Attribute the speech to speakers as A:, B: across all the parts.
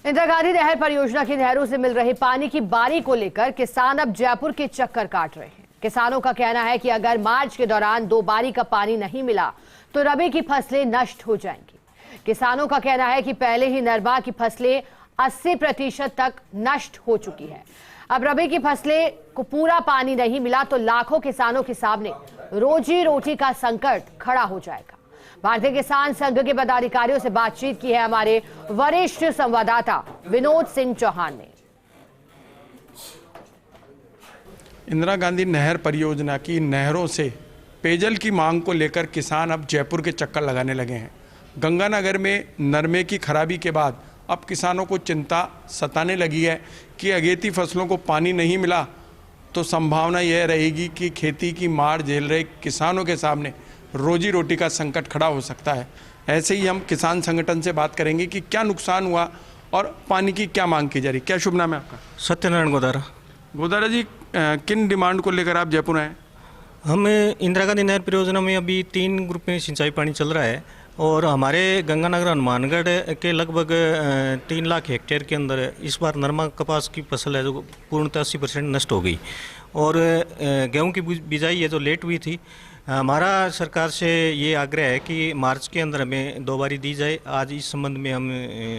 A: इंदिरा गांधी नहर परियोजना की नहरों से मिल रहे पानी की बारी को लेकर किसान अब जयपुर के चक्कर काट रहे हैं। किसानों का कहना है कि अगर मार्च के दौरान 2 बारी का पानी नहीं मिला तो रबी की फसलें नष्ट हो जाएंगी। किसानों का कहना है कि पहले ही नरमा की फसलें 80% तक नष्ट हो चुकी है। अब रबी की फसलें को पूरा पानी नहीं मिला तो लाखों किसानों के सामने रोजी रोटी का संकट खड़ा हो जाएगा। भारतीय किसान संघ के पदाधिकारियों से बातचीत की है हमारे वरिष्ठ संवाददाता विनोद सिंह चौहान ने।
B: इंदिरा गांधी नहर परियोजना की नहरों से पेयजल की मांग को लेकर किसान अब जयपुर के चक्कर लगाने लगे हैं। गंगानगर में नरमे की खराबी के बाद अब किसानों को चिंता सताने लगी है कि अगेती फसलों को पानी नहीं मिला तो संभावना यह रहेगी कि खेती की मार झेल रहे किसानों के सामने रोजी रोटी का संकट खड़ा हो सकता है। ऐसे ही हम किसान संगठन से बात करेंगे कि क्या नुकसान हुआ और पानी की क्या मांग की जा रही। क्या शुभ नाम है आपका?
C: सत्यनारायण गोदारा।
B: गोदारा जी, किन डिमांड को लेकर आप जयपुर आए?
C: हम इंदिरा गांधी नहर परियोजना में अभी 3 ग्रुप में सिंचाई पानी चल रहा है और हमारे गंगानगर हनुमानगढ़ के लगभग 3 लाख हेक्टेयर के अंदर इस बार नरमा कपास की फसल है जो पूर्णतः 80% नष्ट हो गई और गेहूं की बिजाई है जो लेट हुई थी। हमारा सरकार से ये आग्रह है कि मार्च के अंदर हमें 2 बारी दी जाए। आज इस संबंध में हम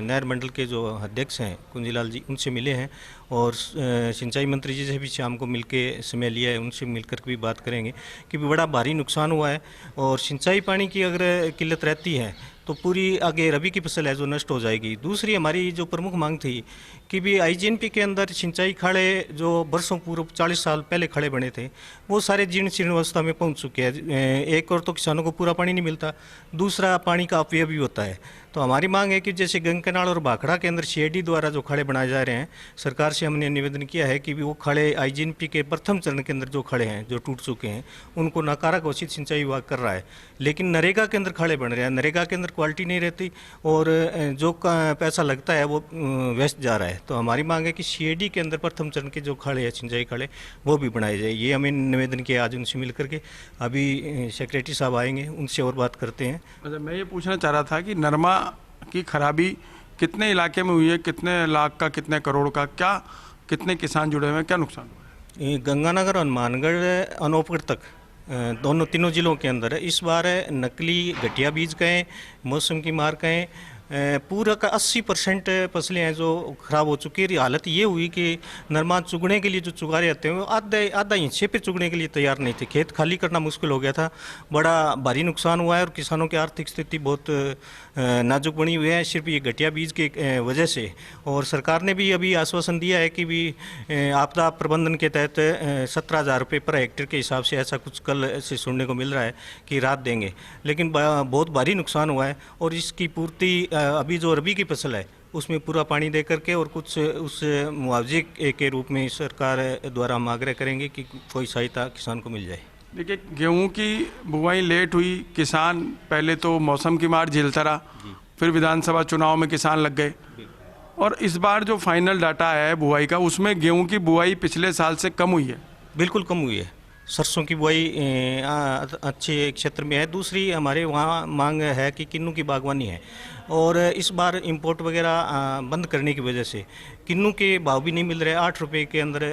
C: नहर मंडल के जो अध्यक्ष हैं कुंजीलाल जी, उनसे मिले हैं और सिंचाई मंत्री जी से भी शाम को मिलके समय लिया है, उनसे मिलकर भी बात करेंगे कि बड़ा भारी नुकसान हुआ है और सिंचाई पानी की अगर किल्लत रहती है तो पूरी आगे रबी की फसल है जो नष्ट हो जाएगी। दूसरी हमारी जो प्रमुख मांग थी कि भी आईजीएनपी के अंदर सिंचाई खाड़े जो वर्षों पूर्व 40 साल पहले खड़े बने थे वो सारे जीर्ण शीर्ण अवस्था में पहुंच चुके हैं। एक और तो किसानों को पूरा पानी नहीं मिलता, दूसरा पानी का अपव्यय भी होता है। तो हमारी मांग है कि जैसे गंगकनाल और भाखड़ा के अंदर सीआईडी द्वारा जो खड़े बनाए जा रहे हैं, सरकार से हमने निवेदन किया है कि वो खड़े आईजीएनपी के प्रथम चरण के अंदर जो खड़े हैं जो टूट चुके हैं उनको नकारा घोषित सिंचाई विभाग कर रहा है, लेकिन नरेगा के अंदर खड़े बन रहे हैं। नरेगा के अंदर क्वालिटी नहीं रहती और जो पैसा लगता है वो वेस्ट जा रहा है। तो हमारी मांग है कि सीआईडी के अंदर प्रथम चरण के जो खड़े हैं सिंचाई खड़े वो भी बनाए जाए। ये हमें निवेदन किया आज उनसे मिल करके। अभी सेक्रेटरी साहब आएंगे, उनसे और बात करते हैं।
B: अच्छा, मैं ये पूछना चाह रहा था कि नरमा की खराबी कितने इलाके में हुई है, कितने लाख का, कितने करोड़ का, क्या कितने किसान जुड़े हुए हैं, क्या नुकसान हुआ है?
C: गंगानगर हनुमानगढ़ अनूपगढ़ तक तीनों जिलों के अंदर है। इस बार नकली घटिया बीज कहें, मौसम की मार कहें, पूरा का 80% फसलें हैं जो ख़राब हो चुकी है। हालत ये हुई कि नरमा चुगने के लिए जो चुगारे आते हैं वो आधा हिस्से पे चुगने के लिए तैयार नहीं थे। खेत खाली करना मुश्किल हो गया था। बड़ा भारी नुकसान हुआ है और किसानों की आर्थिक स्थिति बहुत नाजुक बनी हुई है सिर्फ ये घटिया बीज के वजह से। और सरकार ने भी अभी आश्वासन दिया है कि भी आपदा प्रबंधन के तहत 17,000 रुपये पर हेक्टेयर के हिसाब से, ऐसा कुछ कल से सुनने को मिल रहा है कि राहत देंगे। लेकिन बहुत भारी नुकसान हुआ है और इसकी पूर्ति अभी जो रबी की फसल है उसमें पूरा पानी दे करके और कुछ उस मुआवजे के रूप में सरकार द्वारा हम आग्रह करेंगे कि कोई सहायता किसान को मिल जाए।
B: देखिए, गेहूं की बुआई लेट हुई, किसान पहले तो मौसम की मार झेलता रहा, फिर विधानसभा चुनाव में किसान लग गए और इस बार जो फाइनल डाटा है बुआई का उसमें गेहूं की बुआई पिछले साल से कम हुई है।
C: बिल्कुल कम हुई है। सरसों की बुआई अच्छे क्षेत्र में है। दूसरी हमारे वहाँ मांग है कि किन्नू की बागवानी है और इस बार इंपोर्ट वगैरह बंद करने की वजह से किन्नू के भाव भी नहीं मिल रहे। 8 रुपये के अंदर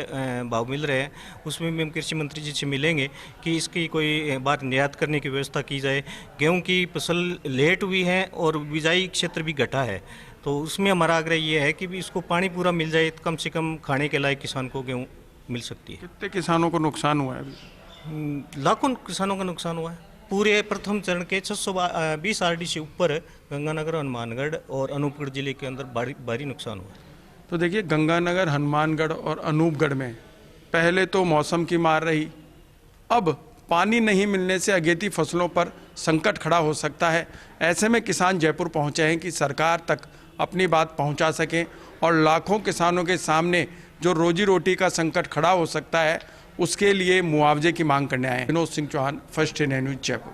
C: भाव मिल रहे हैं। उसमें भी हम कृषि मंत्री जी से मिलेंगे कि इसकी कोई बात निर्यात करने की व्यवस्था की जाए। गेहूं की फसल लेट हुई है और बिजाई क्षेत्र भी घटा है, तो उसमें हमारा आग्रह ये है कि भी इसको पानी पूरा मिल जाए, कम से कम खाने के लायक किसान को गेहूँ मिल सकती है।
B: कितने किसानों को नुकसान हुआ है अभी?
C: लाखों किसानों का नुकसान हुआ है। पूरे प्रथम चरण के 620 आरडी से ऊपर गंगानगर, हनुमानगढ़ और अनूपगढ़ जिले के अंदर भारी नुकसान हुआ है।
B: तो देखिए, गंगानगर, हनुमानगढ़ और अनूपगढ़ में पहले तो मौसम की मार रही, अब पानी नहीं मिलने से अगेती फसलों पर संकट खड़ा हो सकता है। ऐसे में किसान जयपुर पहुंचे हैं कि सरकार तक अपनी बात पहुंचा सकें और लाखों किसानों के सामने जो रोजी रोटी का संकट खड़ा हो सकता है उसके लिए मुआवजे की मांग करने आए हैं। Vinod Singh Chauhan, First India News, Jaipur.